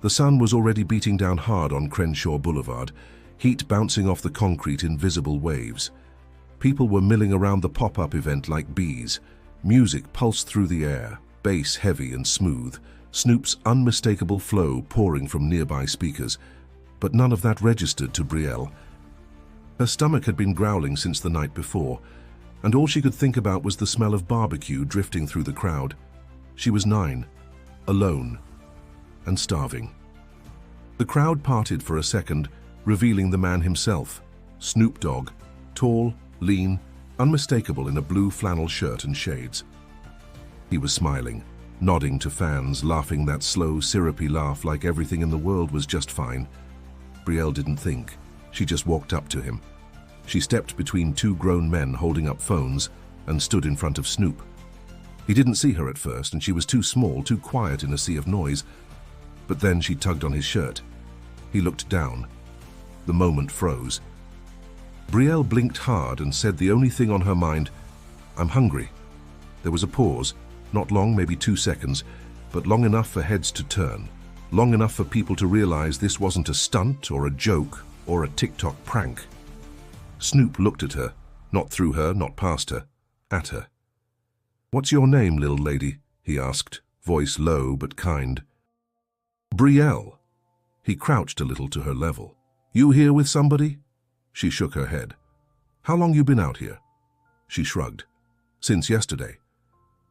The sun was already beating down hard on Crenshaw Boulevard, heat bouncing off the concrete in visible waves. People were milling around the pop-up event like bees. Music pulsed through the air, bass heavy and smooth, Snoop's unmistakable flow pouring from nearby speakers. But none of that registered to Brielle. Her stomach had been growling since the night before, and all she could think about was the smell of barbecue drifting through the crowd. She was 9, alone, and starving. The crowd parted for a second, revealing the man himself, Snoop Dogg, tall, lean, unmistakable in a blue flannel shirt and shades. He was smiling, nodding to fans, laughing that slow, syrupy laugh like everything in the world was just fine. Brielle didn't think. She just walked up to him. She stepped between two grown men holding up phones and stood in front of Snoop. He didn't see her at first, and she was too small, too quiet in a sea of noise. But then she tugged on his shirt. He looked down. The moment froze. Brielle blinked hard and said the only thing on her mind, "I'm hungry." There was a pause, not long, maybe 2 seconds, but long enough for heads to turn, long enough for people to realize this wasn't a stunt or a joke or a TikTok prank. Snoop looked at her, not through her, not past her, at her. "What's your name, little lady?" he asked, voice low but kind. "Brielle." He crouched a little to her level. "You here with somebody?" She shook her head. "How long you been out here?" She shrugged. "Since yesterday."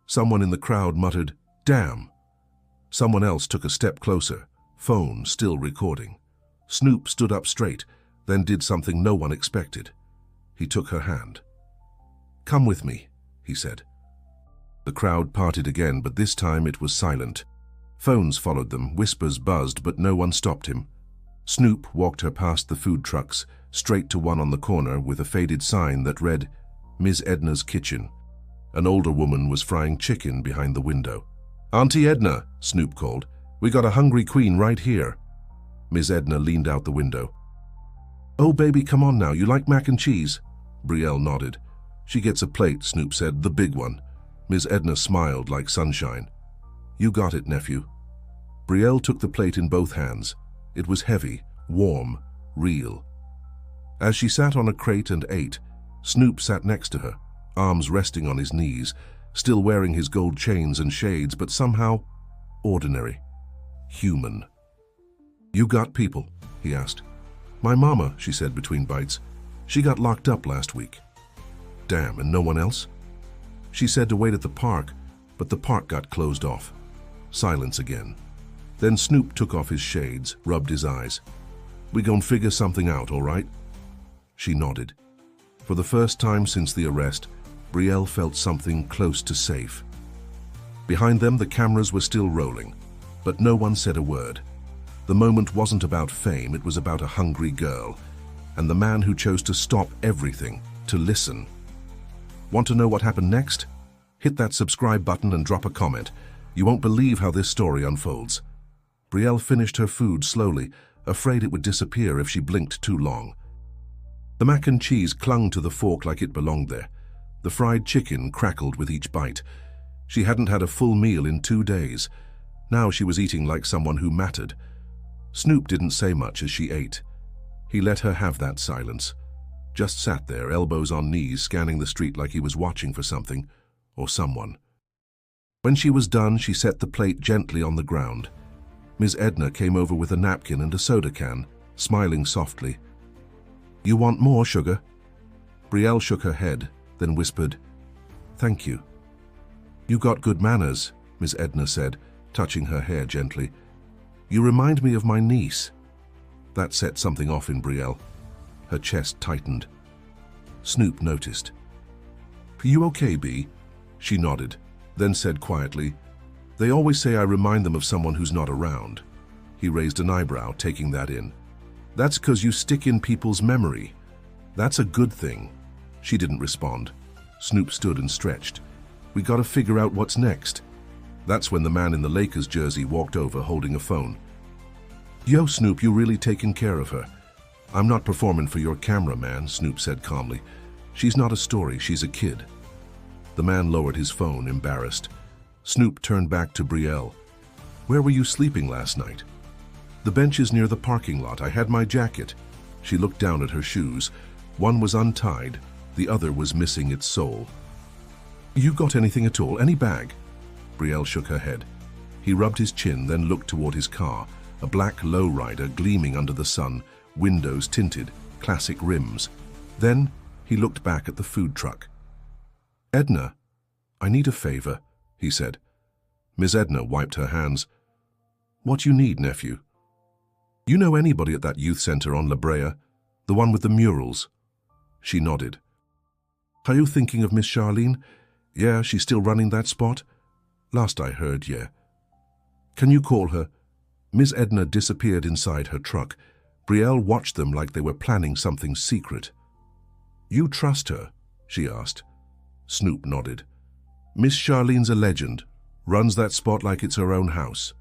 Someone in the crowd muttered, "Damn." Someone else took a step closer, phone still recording. Snoop stood up straight, then did something no one expected. He took her hand. "Come with me," he said. The crowd parted again, but this time it was silent. Phones followed them, whispers buzzed, but no one stopped him. Snoop walked her past the food trucks, straight to one on the corner with a faded sign that read, "Ms. Edna's Kitchen." An older woman was frying chicken behind the window. "Auntie Edna," Snoop called. "We got a hungry queen right here." Ms. Edna leaned out the window. "Oh, baby, come on now. You like mac and cheese?" Brielle nodded. "She gets a plate," Snoop said, "the big one." Ms. Edna smiled like sunshine. "You got it, nephew." Brielle took the plate in both hands. It was heavy, warm, real. As she sat on a crate and ate, Snoop sat next to her, arms resting on his knees, still wearing his gold chains and shades, but somehow ordinary, human. "You got people?" he asked. "My mama," she said between bites. "She got locked up last week." "Damn, and no one else?" "She said to wait at the park, but the park got closed off." Silence again. Then Snoop took off his shades, rubbed his eyes. "We gon' figure something out, all right?" She nodded. For the first time since the arrest, Brielle felt something close to safe. Behind them, the cameras were still rolling, but no one said a word. The moment wasn't about fame, it was about a hungry girl, and the man who chose to stop everything, to listen. Want to know what happened next? Hit that subscribe button and drop a comment. You won't believe how this story unfolds. Brielle finished her food slowly, afraid it would disappear if she blinked too long. The mac and cheese clung to the fork like it belonged there. The fried chicken crackled with each bite. She hadn't had a full meal in 2 days. Now she was eating like someone who mattered. Snoop didn't say much as she ate. He let her have that silence. Just sat there, elbows on knees, scanning the street like he was watching for something or someone. When she was done, she set the plate gently on the ground. Ms. Edna came over with a napkin and a soda can, smiling softly. "You want more, sugar?" Brielle shook her head, then whispered, "Thank you." "You got good manners," Ms. Edna said, touching her hair gently. "You remind me of my niece." That set something off in Brielle. Her chest tightened. Snoop noticed. "You okay, B?" She nodded, then said quietly, "They always say I remind them of someone who's not around." He raised an eyebrow, taking that in. "That's 'cause you stick in people's memory. That's a good thing." She didn't respond. Snoop stood and stretched. "We gotta figure out what's next." That's when the man in the Lakers jersey walked over holding a phone. "Yo, Snoop, you really taking care of her?" "I'm not performing for your camera, man," Snoop said calmly. "She's not a story, she's a kid." The man lowered his phone, embarrassed. Snoop turned back to Brielle. "Where were you sleeping last night?" The benches near the parking lot. I had my jacket. She looked down at her shoes. One was untied, the other was missing its sole. You got anything at all? Any bag? Brielle shook her head. He rubbed his chin, then looked toward his car, a black lowrider gleaming under the sun, windows tinted, classic rims. Then he looked back at the food truck. Edna, I need a favor, he said. Miss Edna wiped her hands. What you need, nephew? You know anybody at that youth center on La Brea? The one with the murals? She nodded. Are you thinking of Miss Charlene? Yeah, she's still running that spot? Last I heard, yeah. Can you call her? Miss Edna disappeared inside her truck. Brielle watched them like they were planning something secret. You trust her? She asked. Snoop nodded. Miss Charlene's a legend. Runs that spot like it's her own house.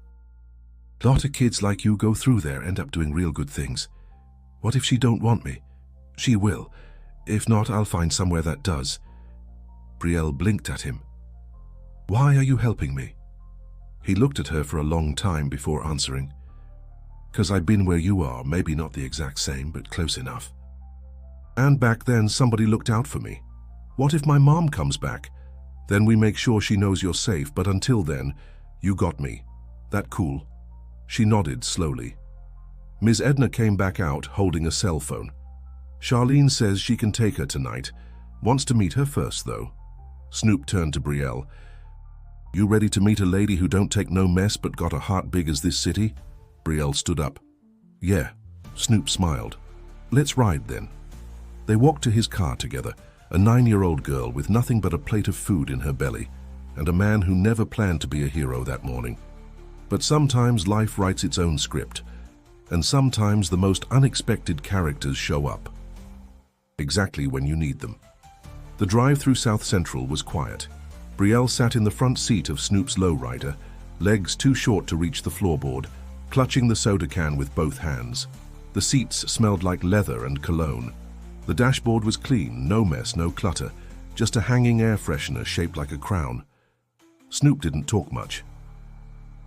Lot of kids like you go through there end up doing real good things. What if she don't want me? She will. If not, I'll find somewhere that does. Brielle blinked at him. Why are you helping me? He looked at her for a long time before answering. 'Cause I've been where you are, maybe not the exact same, but close enough. And back then somebody looked out for me. What if my mom comes back? Then we make sure she knows you're safe, but until then, you got me. That cool? She nodded slowly. Miss Edna came back out holding a cell phone. Charlene says she can take her tonight. Wants to meet her first, though. Snoop turned to Brielle. You ready to meet a lady who don't take no mess but got a heart big as this city? Brielle stood up. Yeah. Snoop smiled. Let's ride then. They walked to his car together, a 9-year-old girl with nothing but a plate of food in her belly, and a man who never planned to be a hero that morning. But sometimes life writes its own script, and sometimes the most unexpected characters show up. Exactly when you need them. The drive through South Central was quiet. Brielle sat in the front seat of Snoop's lowrider, legs too short to reach the floorboard, clutching the soda can with both hands. The seats smelled like leather and cologne. The dashboard was clean, no mess, no clutter, just a hanging air freshener shaped like a crown. Snoop didn't talk much.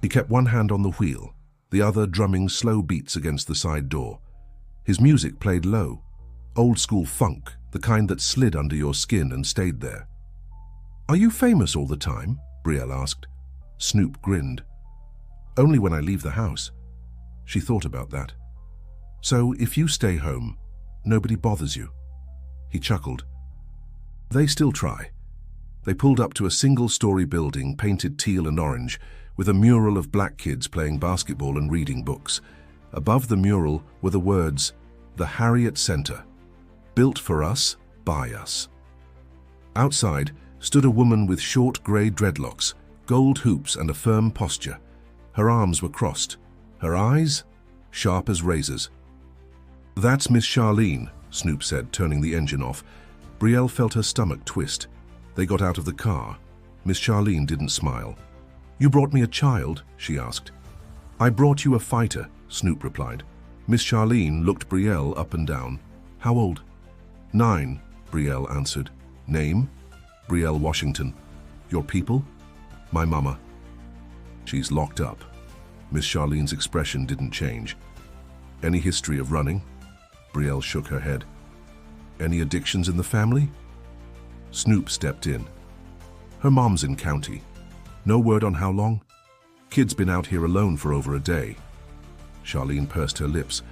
He kept one hand on the wheel, the other drumming slow beats against the side door. His music played low, old-school funk, the kind that slid under your skin and stayed there. Are you famous all the time? Brielle asked. Snoop grinned. Only when I leave the house. She thought about that. So if you stay home, nobody bothers you. He chuckled. They still try. They pulled up to a single-story building painted teal and orange, with a mural of black kids playing basketball and reading books. Above the mural were the words, "The Harriet Center. Built for us, by us." Outside stood a woman with short grey dreadlocks, gold hoops and a firm posture. Her arms were crossed. Her eyes? Sharp as razors. That's Miss Charlene, Snoop said, turning the engine off. Brielle felt her stomach twist. They got out of the car. Miss Charlene didn't smile. You brought me a child? She asked. I brought you a fighter, Snoop replied. Miss Charlene looked Brielle up and down. How old? 9, Brielle answered. Name? Brielle Washington. Your people? My mama. She's locked up. Miss Charlene's expression didn't change. Any history of running? Brielle shook her head. Any addictions in the family? Snoop stepped in. Her mom's in county. No word on how long? Kid's been out here alone for over a day. Charlene pursed her lips.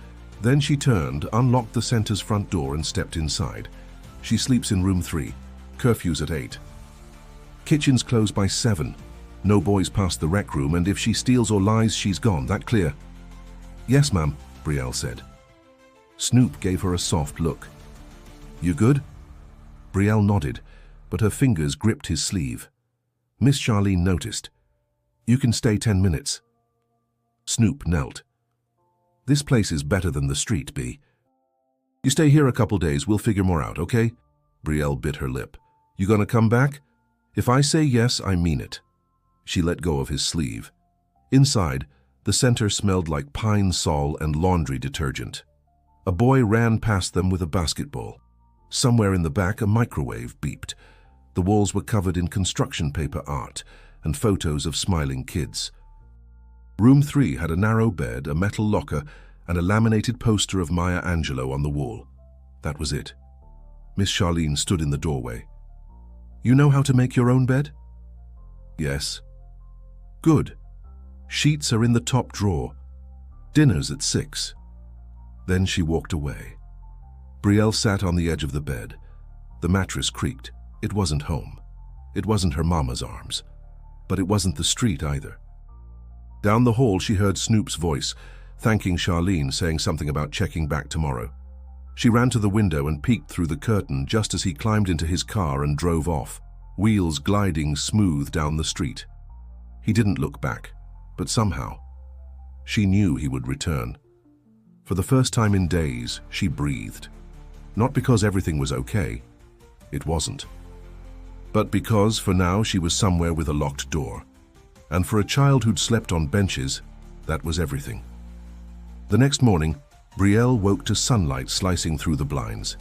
Then she turned, unlocked the center's front door and stepped inside. She sleeps in room 3. Curfew's at 8. Kitchen's closed by 7. No boys past the rec room, and if she steals or lies, she's gone. That clear? Yes, ma'am, Brielle said. Snoop gave her a soft look. You good? Brielle nodded, but her fingers gripped his sleeve. Miss Charlene noticed. You can stay 10 minutes. Snoop knelt. This place is better than the street, B. You stay here a couple days, we'll figure more out, okay? Brielle bit her lip. You gonna come back? If I say yes, I mean it. She let go of his sleeve. Inside, the center smelled like pine sol and laundry detergent. A boy ran past them with a basketball. Somewhere in the back, a microwave beeped. The walls were covered in construction paper art and photos of smiling kids. Room 3 had a narrow bed, a metal locker, and a laminated poster of Maya Angelou on the wall. That was it. Miss Charlene stood in the doorway. "You know how to make your own bed?" "Yes." "Good. Sheets are in the top drawer. Dinner's at 6. Then she walked away. Brielle sat on the edge of the bed. The mattress creaked. It wasn't home. It wasn't her mama's arms. But it wasn't the street either. Down the hall she heard Snoop's voice, thanking Charlene, saying something about checking back tomorrow. She ran to the window and peeked through the curtain just as he climbed into his car and drove off, wheels gliding smooth down the street. He didn't look back, but somehow, she knew he would return. For the first time in days, she breathed. Not because everything was okay. It wasn't. But because, for now, she was somewhere with a locked door. And for a child who'd slept on benches, that was everything. The next morning, Brielle woke to sunlight slicing through the blinds.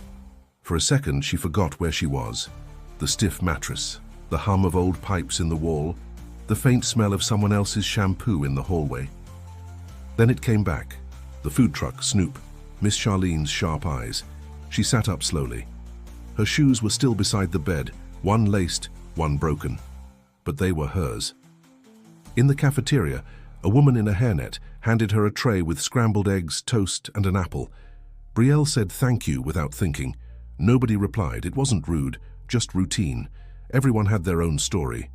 For a second, she forgot where she was. The stiff mattress, the hum of old pipes in the wall, the faint smell of someone else's shampoo in the hallway. Then it came back. The food truck, Snoop, Miss Charlene's sharp eyes. She sat up slowly. Her shoes were still beside the bed, one laced, one broken. But they were hers. In the cafeteria, a woman in a hairnet handed her a tray with scrambled eggs, toast, and an apple. Brielle said thank you without thinking. Nobody replied. It wasn't rude, just routine. Everyone had their own story.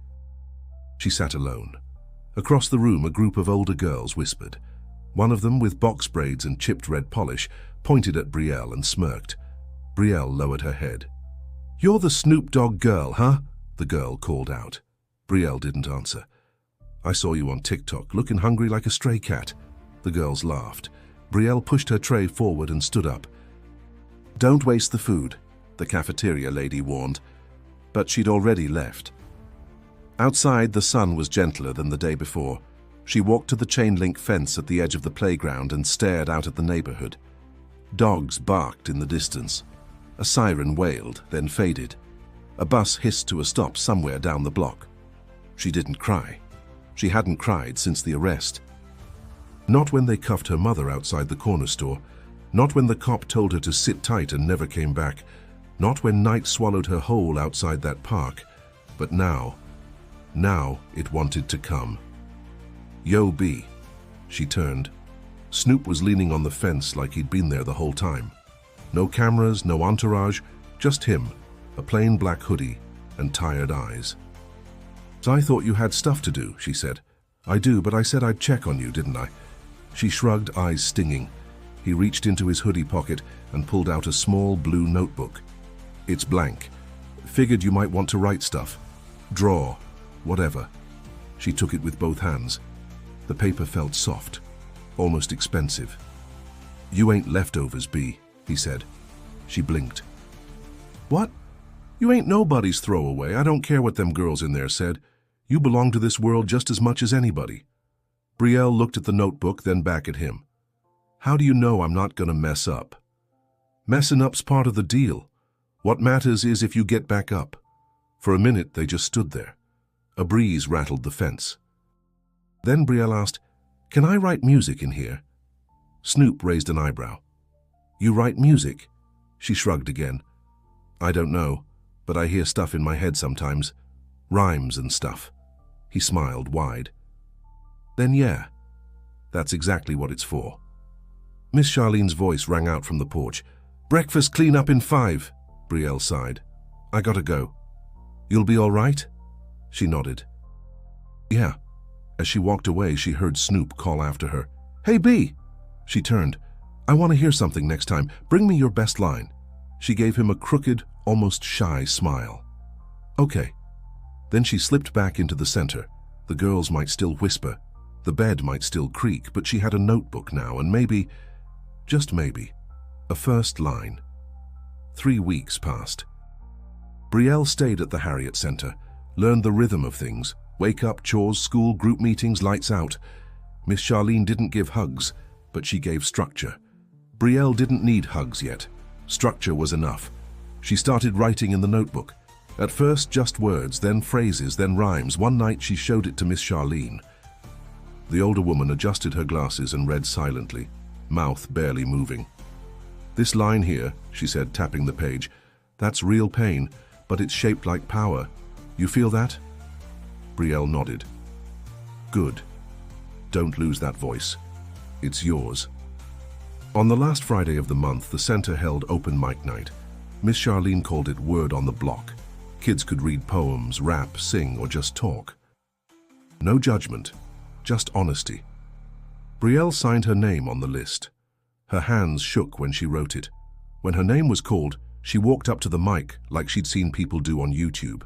She sat alone. Across the room, a group of older girls whispered. One of them, with box braids and chipped red polish, pointed at Brielle and smirked. Brielle lowered her head. "You're the Snoop Dogg girl, huh?" the girl called out. Brielle didn't answer. "I saw you on TikTok, looking hungry like a stray cat." The girls laughed. Brielle pushed her tray forward and stood up. "Don't waste the food," the cafeteria lady warned. But she'd already left. Outside, the sun was gentler than the day before. She walked to the chain-link fence at the edge of the playground and stared out at the neighborhood. Dogs barked in the distance. A siren wailed, then faded. A bus hissed to a stop somewhere down the block. She didn't cry. She hadn't cried since the arrest. Not when they cuffed her mother outside the corner store. Not when the cop told her to sit tight and never came back. Not when night swallowed her whole outside that park. But now it wanted to come. "Yo, B." She turned. Snoop was leaning on the fence like he'd been there the whole time. No cameras, no entourage, just him, a plain black hoodie, and tired eyes. "So I thought you had stuff to do," she said. "I do, but I said I'd check on you, didn't I?" She shrugged, eyes stinging. He reached into his hoodie pocket and pulled out a small blue notebook. "It's blank. Figured you might want to write stuff. Draw. Whatever." She took it with both hands. The paper felt soft, almost expensive. "You ain't leftovers, B," he said. She blinked. "What? You ain't nobody's throwaway. I don't care what them girls in there said. You belong to this world just as much as anybody." Brielle looked at the notebook, then back at him. "How do you know I'm not gonna mess up?" "Messing up's part of the deal. What matters is if you get back up." For a minute, they just stood there. A breeze rattled the fence. Then Brielle asked, "Can I write music in here?" Snoop raised an eyebrow. "You write music?" She shrugged again. "I don't know, but I hear stuff in my head sometimes. Rhymes and stuff." He smiled wide. "Then yeah, that's exactly what it's for." Miss Charlene's voice rang out from the porch. "Breakfast clean up in 5, Brielle sighed. "I gotta go." "You'll be all right?" She nodded. "Yeah." As she walked away, she heard Snoop call after her. "Hey, B!" She turned. "I want to hear something next time. Bring me your best line." She gave him a crooked, almost shy smile. "Okay." Then she slipped back into the center. The girls might still whisper. The bed might still creak, but she had a notebook now, and maybe, just maybe, a first line. 3 weeks passed. Brielle stayed at the Harriet Center, learned the rhythm of things. Wake up, chores, school, group meetings, lights out. Miss Charlene didn't give hugs, but she gave structure. Brielle didn't need hugs yet. Structure was enough. She started writing in the notebook. At first just words, then phrases, then rhymes. One night she showed it to Miss Charlene. The older woman adjusted her glasses and read silently, mouth barely moving. "This line here," she said, tapping the page, "that's real pain, but it's shaped like power. You feel that?" Brielle nodded. "Good. Don't lose that voice. It's yours." On the last Friday of the month, the center held open mic night. Miss Charlene called it Word on the Block. Kids could read poems, rap, sing, or just talk. No judgment, just honesty. Brielle signed her name on the list. Her hands shook when she wrote it. When her name was called, she walked up to the mic like she'd seen people do on YouTube.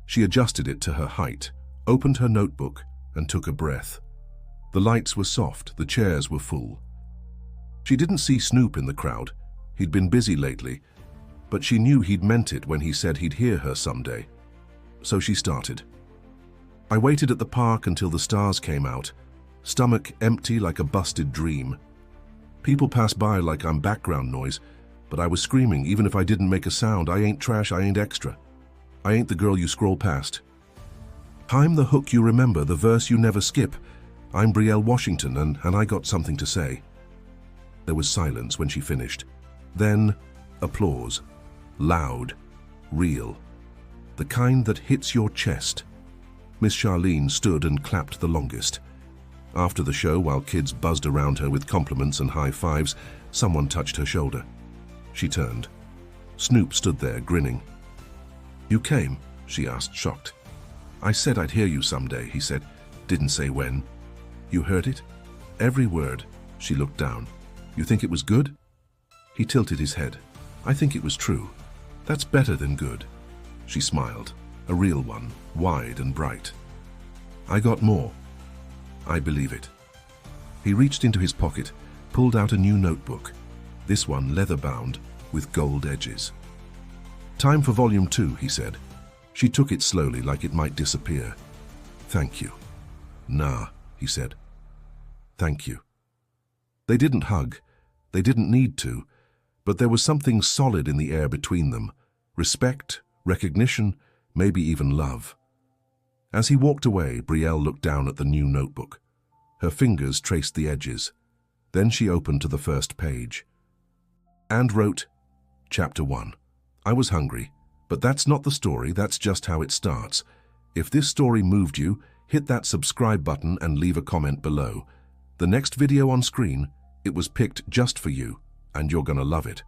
She adjusted it to her height, opened her notebook, and took a breath. The lights were soft, the chairs were full. She didn't see Snoop in the crowd. He'd been busy lately, but she knew he'd meant it when he said he'd hear her someday. So she started. "I waited at the park until the stars came out, stomach empty like a busted dream. People pass by like I'm background noise, but I was screaming even if I didn't make a sound. I ain't trash, I ain't extra. I ain't the girl you scroll past. I'm the hook you remember, the verse you never skip. I'm Brielle Washington, and I got something to say." There was silence when she finished. Then, applause. Loud, real. The kind that hits your chest. Miss Charlene stood and clapped the longest. After the show, while kids buzzed around her with compliments and high fives, someone touched her shoulder. She turned. Snoop stood there, grinning. "You came?" she asked, shocked. "I said I'd hear you someday," he said. "Didn't say when." "You heard it?" "Every word." She looked down. "You think it was good?" He tilted his head. "I think it was true. That's better than good." She smiled, a real one, wide and bright. "I got more. I believe it." He reached into his pocket, pulled out a new notebook, this one leather-bound with gold edges. "Time for volume 2, he said. She took it slowly, like it might disappear. "Thank you." "Nah," he said. "Thank you." They didn't hug. They didn't need to. But there was something solid in the air between them. Respect, recognition, maybe even love. As he walked away, Brielle looked down at the new notebook. Her fingers traced the edges. Then she opened to the first page. And wrote, Chapter 1. "I was hungry, but that's not the story, that's just how it starts. If this story moved you, hit that subscribe button and leave a comment below. The next video on screen, it was picked just for you, and you're gonna love it."